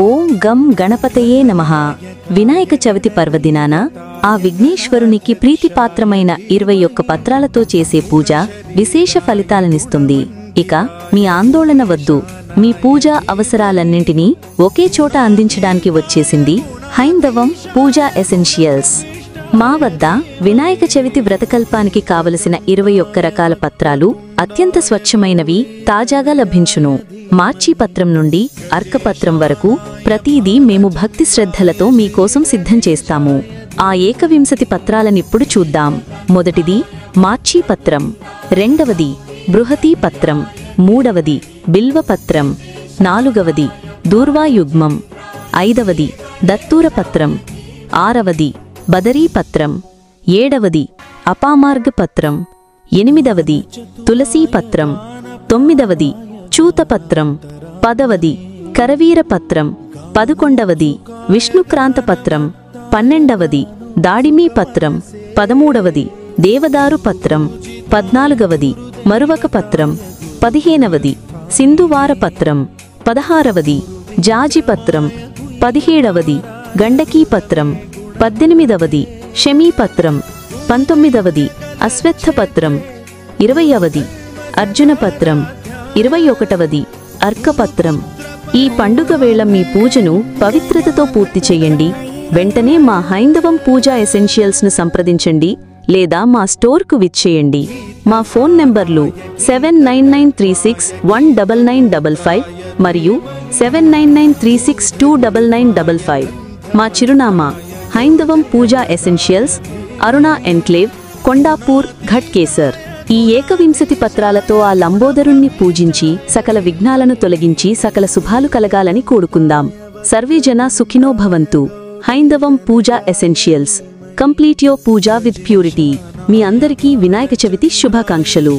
ఓం గం గణపతయే నమః. వినాయక చవితి పర్వదినాన ఆ విఘ్నేశ్వరునికి ప్రీతిపాత్రమైన 21 పత్రాలతో చేసే పూజ విశేష ఫలితాలనిస్తుంది. ఇక మీ ఆందోళన వద్దు, మీ పూజా అవసరాలన్నింటినీ ఒకే చోట అందించడానికి వచ్చేసింది హైందవం పూజా ఎసెన్షియల్స్. మా వద్ద వినాయక చవితి వ్రతకల్పానికి కావలసిన 21 రకాల పత్రాలు అత్యంత స్వచ్ఛమైనవి, తాజాగా లభించును. మార్చి పత్రం నుండి అర్కపత్రం వరకు ప్రతిదీ మేము భక్తి శ్రద్ధలతో మీకోసం సిద్ధం చేస్తాము. ఆ 21 పత్రాలనిప్పుడు చూద్దాం. మొదటిది మార్చి పత్రం, రెండవది బృహతీ పత్రం, మూడవది బిల్వపత్రం, నాలుగవది దూర్వాయుగ్మం, ఐదవది దత్తూర పత్రం, ఆరవది బదరీ పత్రం, ఏడవది అపామార్గ పత్రం, ఎనిమిదవది తులసీ పత్రం, తొమ్మిదవది చూతపత్రం, పదవది కరవీర పత్రం, 11వది విష్ణుక్రాంత పత్రం, 12వది దాడిమీ పత్రం, 13వది దేవదారు పత్రం, 14వది మరువక పత్రం, 15వది సింధువార పత్రం, 16వది జాజి పత్రం, 17వది గండకీ పత్రం, 18వది శమీపత్రం, 19వది అశ్వత్థ పత్రం, 20వది అర్జున పత్రం, 21వది అర్కపత్రం. ఈ పండుగ వేళ మీ పూజను పవిత్రతతో పూర్తి చేయండి. వెంటనే మా హైందవం పూజా ఎసెన్షియల్స్ను సంప్రదించండి లేదా మా స్టోర్కు విచ్చేయండి. మా ఫోన్ నెంబర్లు 7993619955 మరియు 7993629955. మా చిరునామా హైందవం పూజా ఎసెన్షియల్స్, అరుణా ఎన్క్లేవ్, కొండాపూర్, ఘట్కేసర్. ఈ 21 పత్రాలతో ఆ లంబోదరుణ్ణి పూజించి సకల విఘ్నాలను తొలగించి సకల శుభాలు కలగాలని కోరుకుందాం. సర్వే జనా సుఖినో భవంతు. Haindavam puja essentials, complete your puja with purity. మీ అందరికీ వినాయక చవితి శుభాకాంక్షలు.